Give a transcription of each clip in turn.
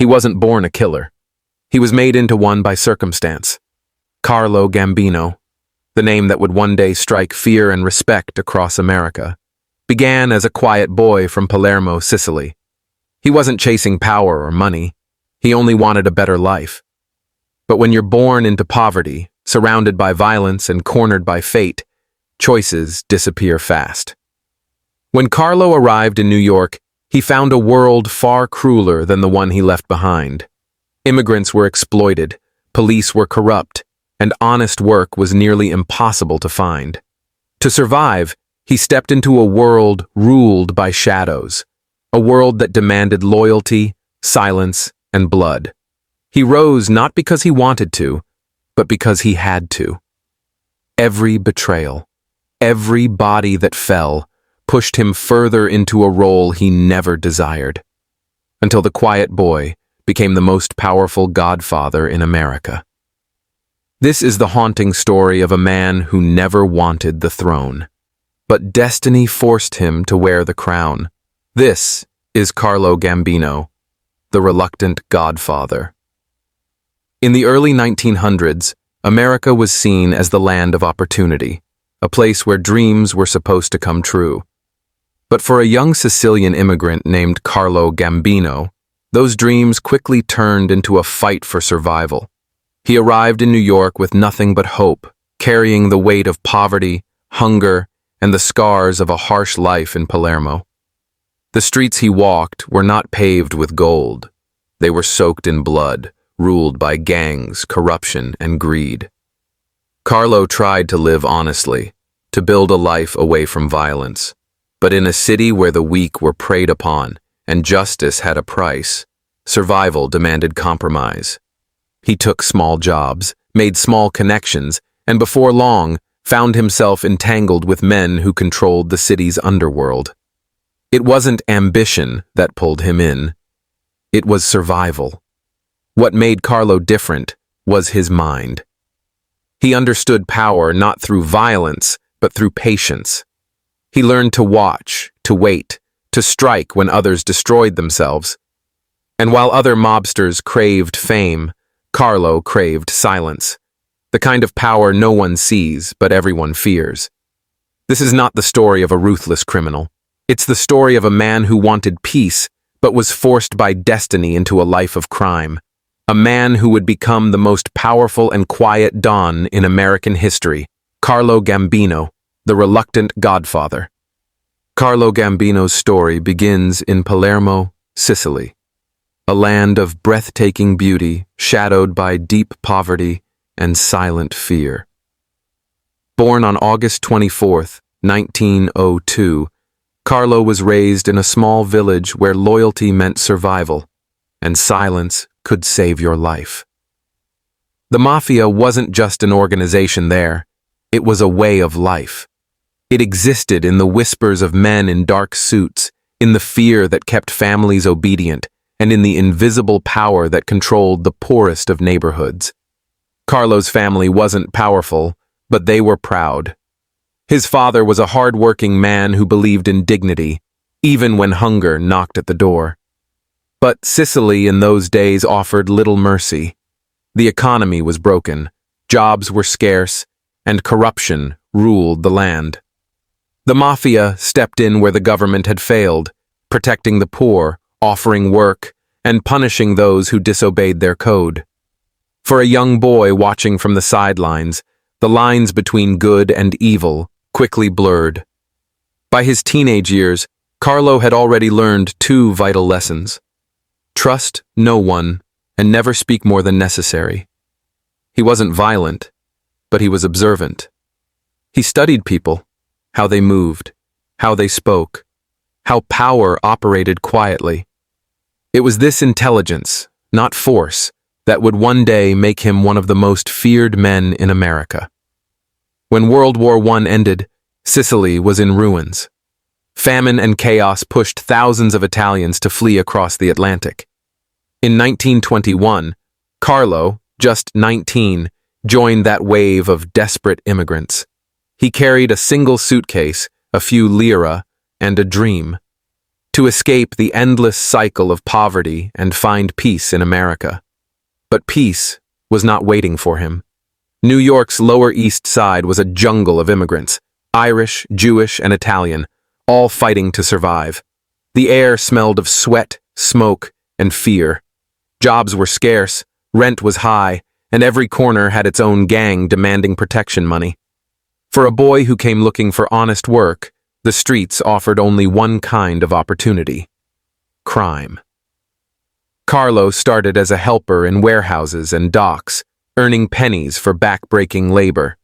He wasn't born a killer. He was made into one by circumstance. Carlo Gambino, the name that would one day strike fear and respect across America, began as a quiet boy from Palermo, Sicily. He wasn't chasing power or money. He only wanted a better life. But when you're born into poverty, surrounded by violence and cornered by fate, choices disappear fast. When Carlo arrived in New York, he found a world far crueler than the one he left behind. Immigrants were exploited, police were corrupt, and honest work was nearly impossible to find. To survive, he stepped into a world ruled by shadows, a world that demanded loyalty, silence, and blood. He rose not because he wanted to, but because he had to. Every betrayal, every body that fell, pushed him further into a role he never desired, until the quiet boy became the most powerful godfather in America. This is the haunting story of a man who never wanted the throne, but destiny forced him to wear the crown. This is Carlo Gambino, the reluctant godfather. In the early 1900s, America was seen as the land of opportunity, a place where dreams were supposed to come true. But for a young Sicilian immigrant named Carlo Gambino, those dreams quickly turned into a fight for survival. He arrived in New York with nothing but hope, carrying the weight of poverty, hunger, and the scars of a harsh life in Palermo. The streets he walked were not paved with gold. They were soaked in blood, ruled by gangs, corruption, and greed. Carlo tried to live honestly, to build a life away from violence. But in a city where the weak were preyed upon and justice had a price, survival demanded compromise. He took small jobs, made small connections, and before long found himself entangled with men who controlled the city's underworld. It wasn't ambition that pulled him in. It was survival. What made Carlo different was his mind. He understood power not through violence, but through patience. He learned to watch, to wait, to strike when others destroyed themselves. And while other mobsters craved fame, Carlo craved silence, the kind of power no one sees but everyone fears. This is not the story of a ruthless criminal. It's the story of a man who wanted peace but was forced by destiny into a life of crime. A man who would become the most powerful and quiet don in American history, Carlo Gambino, the reluctant godfather. Carlo Gambino's story begins in Palermo, Sicily, a land of breathtaking beauty shadowed by deep poverty and silent fear. Born on August 24, 1902, Carlo was raised in a small village where loyalty meant survival, and silence could save your life. The Mafia wasn't just an organization there, it was a way of life. It existed in the whispers of men in dark suits, in the fear that kept families obedient, and in the invisible power that controlled the poorest of neighborhoods. Carlo's family wasn't powerful, but they were proud. His father was a hard-working man who believed in dignity, even when hunger knocked at the door. But Sicily in those days offered little mercy. The economy was broken, jobs were scarce, and corruption ruled the land. The Mafia stepped in where the government had failed, protecting the poor, offering work, and punishing those who disobeyed their code. For a young boy watching from the sidelines, the lines between good and evil quickly blurred. By his teenage years, Carlo had already learned two vital lessons. Trust no one, and never speak more than necessary. He wasn't violent, but he was observant. He studied people, how they moved, how they spoke, how power operated quietly. It was this intelligence, not force, that would one day make him one of the most feared men in America. When World War I ended, Sicily was in ruins. Famine and chaos pushed thousands of Italians to flee across the Atlantic. In 1921, Carlo, just 19, joined that wave of desperate immigrants. He carried a single suitcase, a few lira, and a dream. to escape the endless cycle of poverty and find peace in America. But peace was not waiting for him. New York's Lower East Side was a jungle of immigrants, Irish, Jewish, and Italian, all fighting to survive. The air smelled of sweat, smoke, and fear. Jobs were scarce, rent was high, and every corner had its own gang demanding protection money. For a boy who came looking for honest work, the streets offered only one kind of opportunity: crime. Carlo started as a helper in warehouses and docks, earning pennies for back-breaking labor.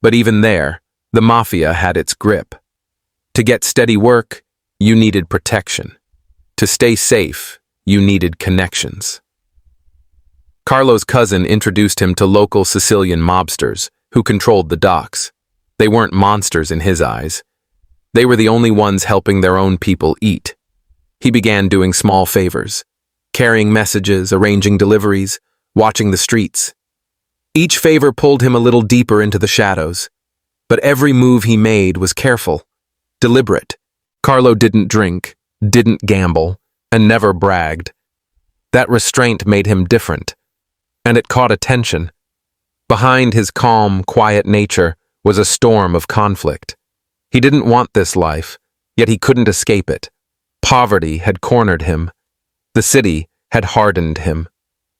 But even there, the Mafia had its grip. To get steady work, you needed protection. To stay safe, you needed connections. Carlo's cousin introduced him to local Sicilian mobsters who controlled the docks. They weren't monsters in his eyes. They were the only ones helping their own people eat. He began doing small favors, carrying messages, arranging deliveries, watching the streets. Each favor pulled him a little deeper into the shadows, but every move he made was careful, deliberate. Carlo didn't drink, didn't gamble, and never bragged. That restraint made him different, and it caught attention. Behind his calm, quiet nature was a storm of conflict. He didn't want this life, yet he couldn't escape it. Poverty had cornered him. The city had hardened him.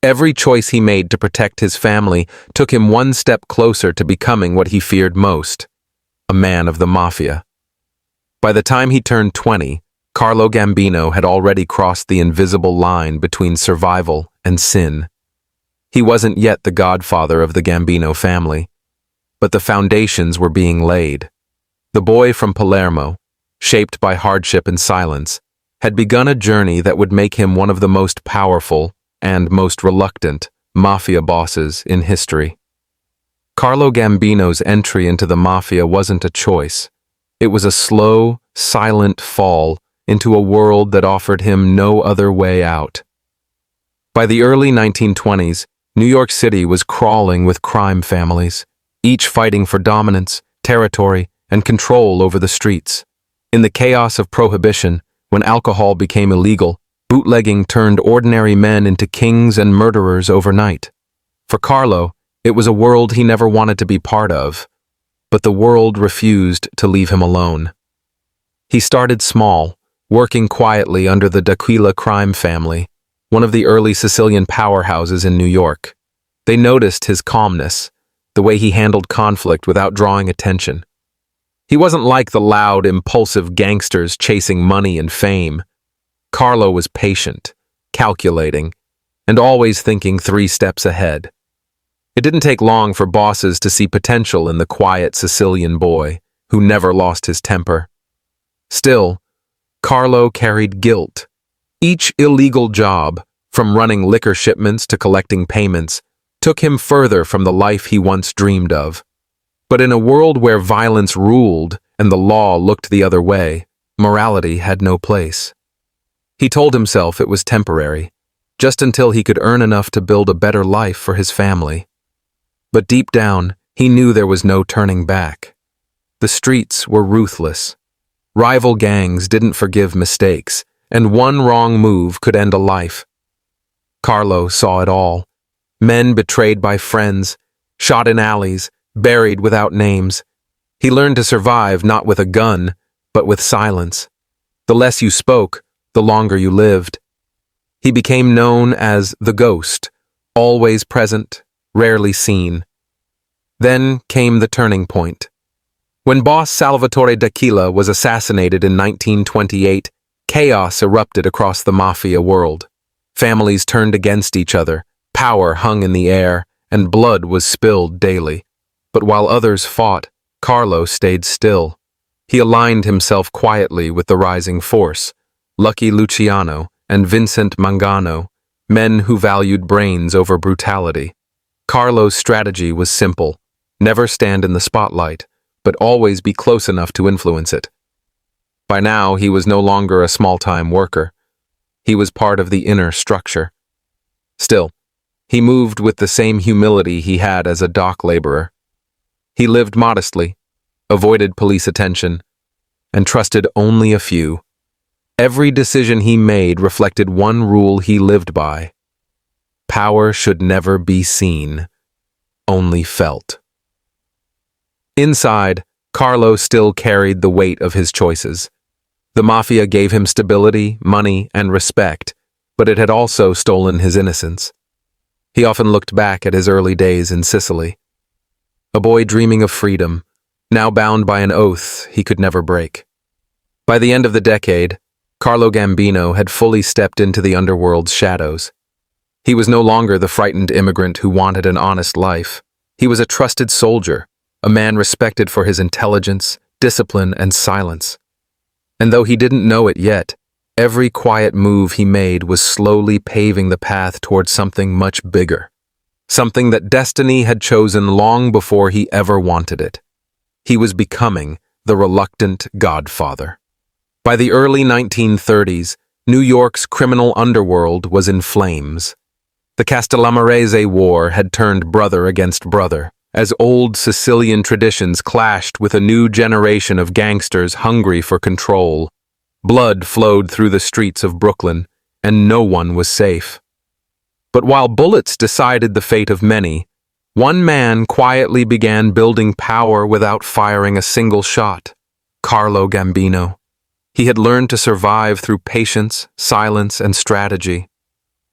Every choice he made to protect his family took him one step closer to becoming what he feared most: a man of the Mafia. By the time he turned 20, Carlo Gambino had already crossed the invisible line between survival and sin. He wasn't yet the godfather of the Gambino family, but the foundations were being laid. The boy from Palermo, shaped by hardship and silence, had begun a journey that would make him one of the most powerful and most reluctant Mafia bosses in history. Carlo Gambino's entry into the Mafia wasn't a choice. It was a slow, silent fall into a world that offered him no other way out. By the early 1920s, New York City was crawling with crime families, each fighting for dominance, territory, and control over the streets. In the chaos of prohibition, when alcohol became illegal, bootlegging turned ordinary men into kings and murderers overnight. For Carlo, it was a world he never wanted to be part of, but the world refused to leave him alone. He started small, working quietly under the D'Aquila crime family, one of the early Sicilian powerhouses in New York. They noticed his calmness, the way he handled conflict without drawing attention. He wasn't like the loud, impulsive gangsters chasing money and fame. Carlo was patient, calculating, and always thinking 3 steps ahead. It didn't take long for bosses to see potential in the quiet Sicilian boy who never lost his temper. Still, Carlo carried guilt. Each illegal job, from running liquor shipments to collecting payments, took him further from the life he once dreamed of. But in a world where violence ruled and the law looked the other way, morality had no place. He told himself it was temporary, just until he could earn enough to build a better life for his family. But deep down, he knew there was no turning back. The streets were ruthless. Rival gangs didn't forgive mistakes, and one wrong move could end a life. Carlo saw it all. Men betrayed by friends, shot in alleys, buried without names. He learned to survive not with a gun, but with silence. The less you spoke, the longer you lived. He became known as the Ghost, always present, rarely seen. Then came the turning point. When boss Salvatore D'Aquila was assassinated in 1928, chaos erupted across the Mafia world. Families turned against each other, power hung in the air, and blood was spilled daily. But while others fought, Carlo stayed still. He aligned himself quietly with the rising force, Lucky Luciano and Vincent Mangano, men who valued brains over brutality. Carlo's strategy was simple: never stand in the spotlight, but always be close enough to influence it. By now, he was no longer a small-time worker. He was part of the inner structure. Still, he moved with the same humility he had as a dock laborer. He lived modestly, avoided police attention, and trusted only a few. Every decision he made reflected one rule he lived by. Power should never be seen, only felt. Inside, Carlo still carried the weight of his choices. The Mafia gave him stability, money, and respect, but it had also stolen his innocence. He often looked back at his early days in Sicily. A boy dreaming of freedom, now bound by an oath he could never break. By the end of the decade, Carlo Gambino had fully stepped into the underworld's shadows. He was no longer the frightened immigrant who wanted an honest life. He was a trusted soldier, a man respected for his intelligence, discipline, and silence. And though he didn't know it yet, every quiet move he made was slowly paving the path towards something much bigger. Something that destiny had chosen long before he ever wanted it. He was becoming the reluctant godfather. By the early 1930s, New York's criminal underworld was in flames. The Castellammarese War had turned brother against brother, as old Sicilian traditions clashed with a new generation of gangsters hungry for control. Blood flowed through the streets of Brooklyn, and no one was safe. But while bullets decided the fate of many, one man quietly began building power without firing a single shot: Carlo Gambino. He had learned to survive through patience, silence, and strategy.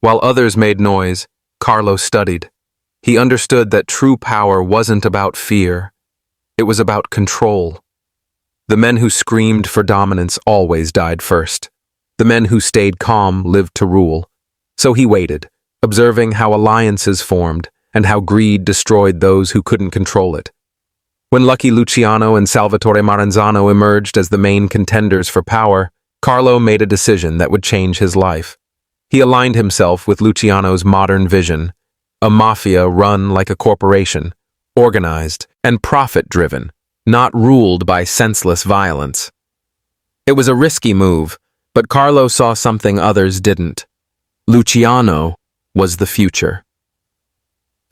While others made noise, Carlo studied. He understood that true power wasn't about fear. It was about control. The men who screamed for dominance always died first. The men who stayed calm lived to rule. So he waited, observing how alliances formed and how greed destroyed those who couldn't control it. When Lucky Luciano and Salvatore Maranzano emerged as the main contenders for power, Carlo made a decision that would change his life. He aligned himself with Luciano's modern vision, a mafia run like a corporation, organized and profit-driven, not ruled by senseless violence. It was a risky move, but Carlo saw something others didn't. Luciano was the future.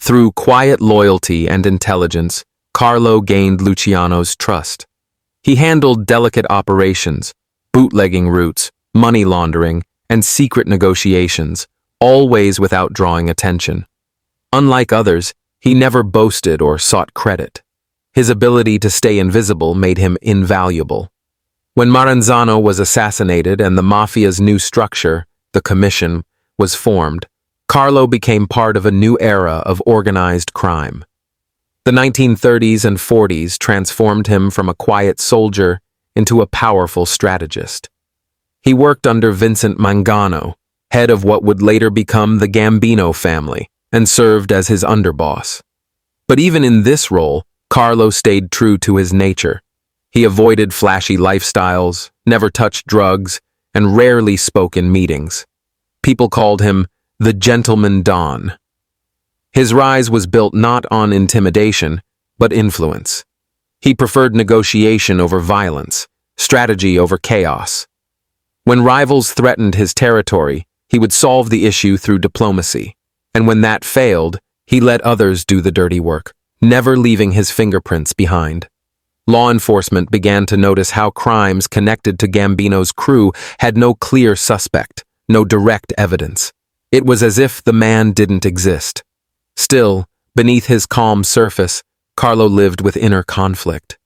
Through quiet loyalty and intelligence, Carlo gained Luciano's trust. He handled delicate operations, bootlegging routes, money laundering, and secret negotiations, always without drawing attention. Unlike others, he never boasted or sought credit. His ability to stay invisible made him invaluable. When Maranzano was assassinated and the Mafia's new structure, the Commission, was formed, Carlo became part of a new era of organized crime. The 1930s and 40s transformed him from a quiet soldier into a powerful strategist. He worked under Vincent Mangano, head of what would later become the Gambino family, and served as his underboss. But even in this role, Carlo stayed true to his nature. He avoided flashy lifestyles, never touched drugs, and rarely spoke in meetings. People called him the Gentleman Don. His rise was built not on intimidation, but influence. He preferred negotiation over violence, strategy over chaos. When rivals threatened his territory, he would solve the issue through diplomacy. And when that failed, he let others do the dirty work, never leaving his fingerprints behind. Law enforcement began to notice how crimes connected to Gambino's crew had no clear suspect, no direct evidence. It was as if the man didn't exist. Still, beneath his calm surface, Carlo lived with inner conflict.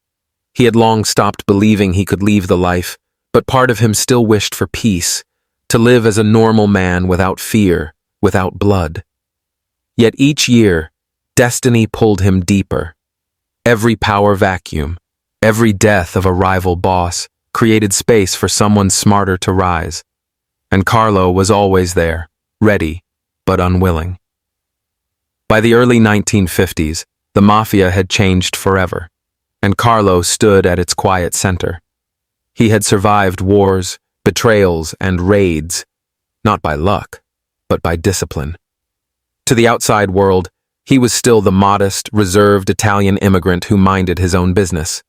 He had long stopped believing he could leave the life, but part of him still wished for peace, to live as a normal man without fear, without blood. Yet each year, destiny pulled him deeper. Every power vacuum, every death of a rival boss created space for someone smarter to rise. And Carlo was always there, ready, but unwilling. By the early 1950s, the Mafia had changed forever, and Carlo stood at its quiet center. He had survived wars, betrayals, and raids, not by luck, but by discipline. To the outside world, he was still the modest, reserved Italian immigrant who minded his own business.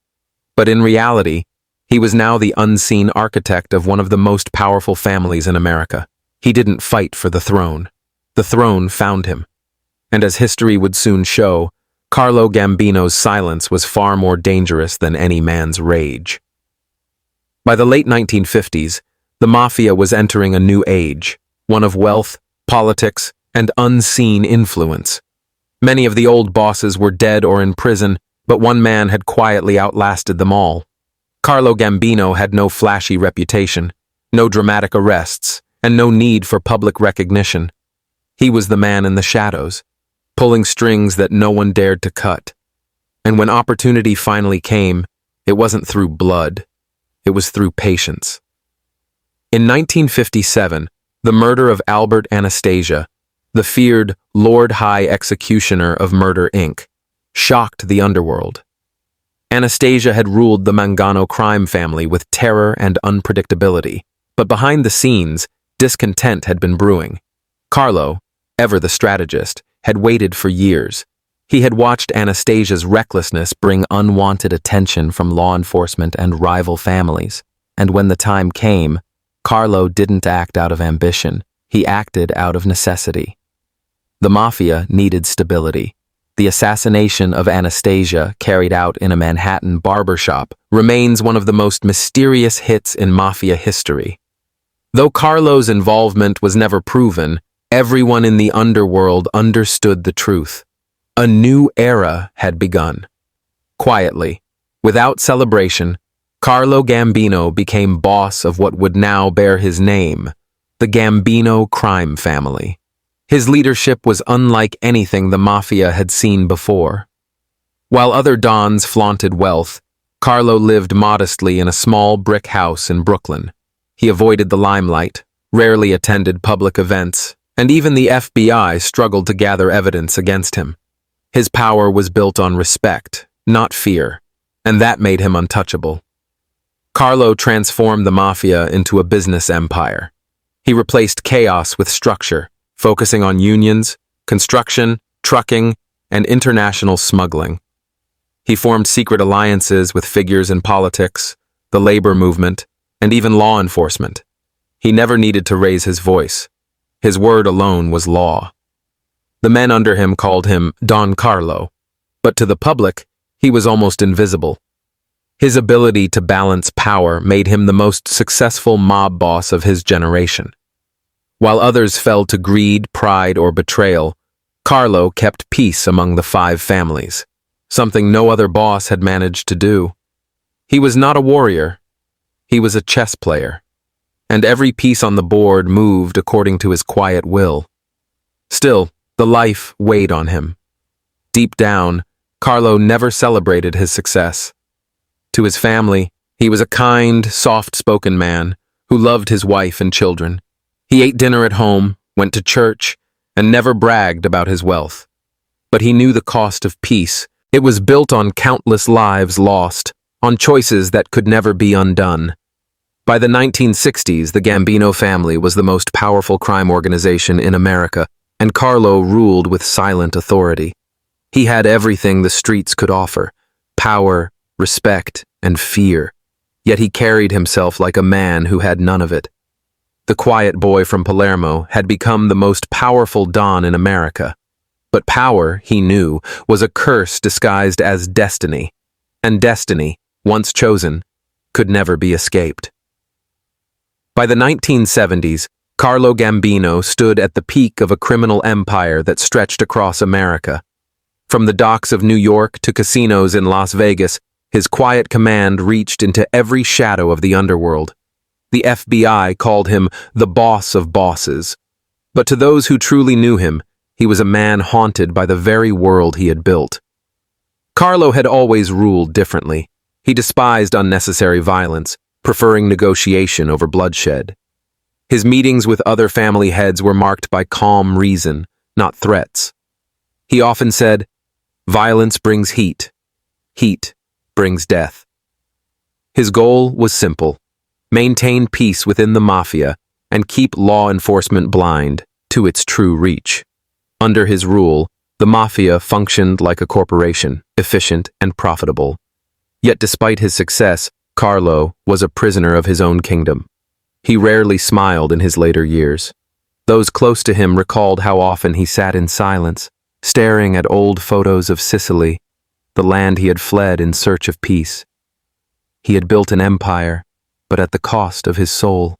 But in reality, he was now the unseen architect of one of the most powerful families in America. He didn't fight for the throne. The throne found him. And as history would soon show, Carlo Gambino's silence was far more dangerous than any man's rage. By the late 1950s, The Mafia was entering a new age, one of wealth, politics, and unseen influence. Many of the old bosses were dead or in prison, but one man had quietly outlasted them all. Carlo Gambino had no flashy reputation, no dramatic arrests, and no need for public recognition. He was the man in the shadows, pulling strings that no one dared to cut. And when opportunity finally came, it wasn't through blood, it was through patience. In 1957, the murder of Albert Anastasia, the feared Lord High Executioner of Murder, Inc., shocked the underworld. Anastasia had ruled the Mangano crime family with terror and unpredictability, but behind the scenes, discontent had been brewing. Carlo, ever the strategist, had waited for years. He had watched Anastasia's recklessness bring unwanted attention from law enforcement and rival families, and when the time came, Carlo didn't act out of ambition, he acted out of necessity. The Mafia needed stability. The assassination of Anastasia, carried out in a Manhattan barbershop, remains one of the most mysterious hits in Mafia history. Though Carlo's involvement was never proven, everyone in the underworld understood the truth. A new era had begun. Quietly, without celebration, Carlo Gambino became boss of what would now bear his name, the Gambino crime family. His leadership was unlike anything the Mafia had seen before. While other dons flaunted wealth, Carlo lived modestly in a small brick house in Brooklyn. He avoided the limelight, rarely attended public events, and even the FBI struggled to gather evidence against him. His power was built on respect, not fear, and that made him untouchable. Carlo transformed the Mafia into a business empire. He replaced chaos with structure, focusing on unions, construction, trucking, and international smuggling. He formed secret alliances with figures in politics, the labor movement, and even law enforcement. He never needed to raise his voice. His word alone was law. The men under him called him Don Carlo, but to the public, he was almost invisible. His ability to balance power made him the most successful mob boss of his generation. While others fell to greed, pride, or betrayal, Carlo kept peace among the five families, something no other boss had managed to do. He was not a warrior, he was a chess player, and every piece on the board moved according to his quiet will. Still, the life weighed on him. Deep down, Carlo never celebrated his success. To his family, he was a kind, soft-spoken man who loved his wife and children. He ate dinner at home, went to church, and never bragged about his wealth. But he knew the cost of peace. It was built on countless lives lost, on choices that could never be undone. By the 1960s, the Gambino family was the most powerful crime organization in America, and Carlo ruled with silent authority. He had everything the streets could offer: power, respect, and fear. Yet he carried himself like a man who had none of it. The quiet boy from Palermo had become the most powerful don in America. But power, he knew, was a curse disguised as destiny, and destiny, once chosen, could never be escaped. By the 1970s, Carlo Gambino stood at the peak of a criminal empire that stretched across America. From the docks of New York to casinos in Las Vegas, his quiet command reached into every shadow of the underworld. The FBI called him the boss of bosses. But to those who truly knew him, he was a man haunted by the very world he had built. Carlo had always ruled differently. He despised unnecessary violence, preferring negotiation over bloodshed. His meetings with other family heads were marked by calm reason, not threats. He often said, "Violence brings heat. Heat brings death." His goal was simple: maintain peace within the Mafia and keep law enforcement blind to its true reach. Under his rule, the Mafia functioned like a corporation, efficient and profitable. Yet despite his success, Carlo was a prisoner of his own kingdom. He rarely smiled in his later years. Those close to him recalled how often he sat in silence, staring at old photos of Sicily, the land he had fled in search of peace. He had built an empire, but at the cost of his soul.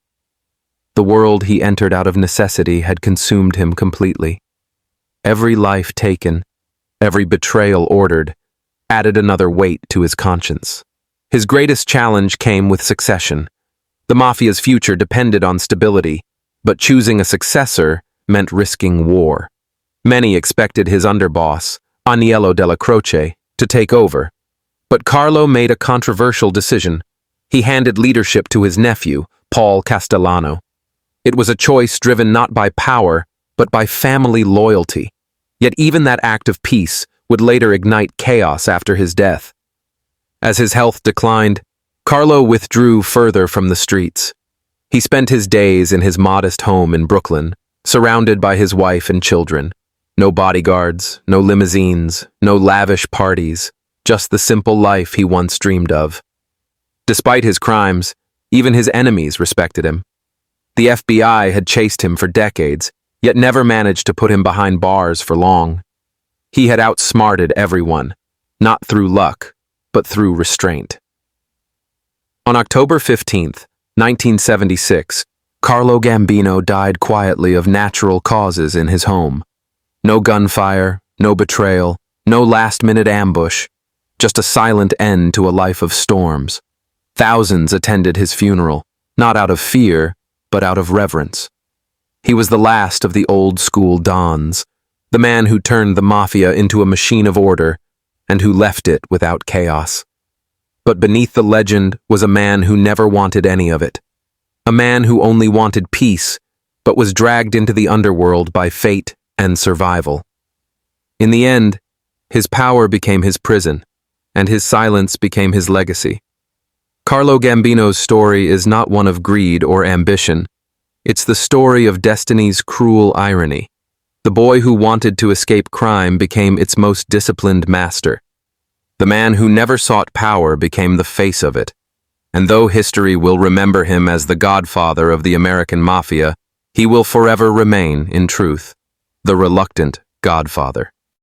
The world he entered out of necessity had consumed him completely. Every life taken, every betrayal ordered, added another weight to his conscience. His greatest challenge came with succession. The Mafia's future depended on stability, but choosing a successor meant risking war. Many expected his underboss, Agnello della Croce, to take over. But Carlo made a controversial decision. He handed leadership to his nephew, Paul Castellano. It was a choice driven not by power, but by family loyalty. Yet even that act of peace would later ignite chaos after his death. As his health declined, Carlo withdrew further from the streets. He spent his days in his modest home in Brooklyn, surrounded by his wife and children. No bodyguards, no limousines, no lavish parties, just the simple life he once dreamed of. Despite his crimes, even his enemies respected him. The FBI had chased him for decades, yet never managed to put him behind bars for long. He had outsmarted everyone, not through luck, but through restraint. On October 15th, 1976, Carlo Gambino died quietly of natural causes in his home. No gunfire, no betrayal, no last-minute ambush, just a silent end to a life of storms. Thousands attended his funeral, not out of fear, but out of reverence. He was the last of the old-school dons, the man who turned the Mafia into a machine of order and who left it without chaos. But beneath the legend was a man who never wanted any of it. A man who only wanted peace, but was dragged into the underworld by fate and survival. In the end, his power became his prison, and his silence became his legacy. Carlo Gambino's story is not one of greed or ambition. It's the story of destiny's cruel irony. The boy who wanted to escape crime became its most disciplined master. The man who never sought power became the face of it. And though history will remember him as the godfather of the American Mafia, he will forever remain, in truth, the reluctant godfather.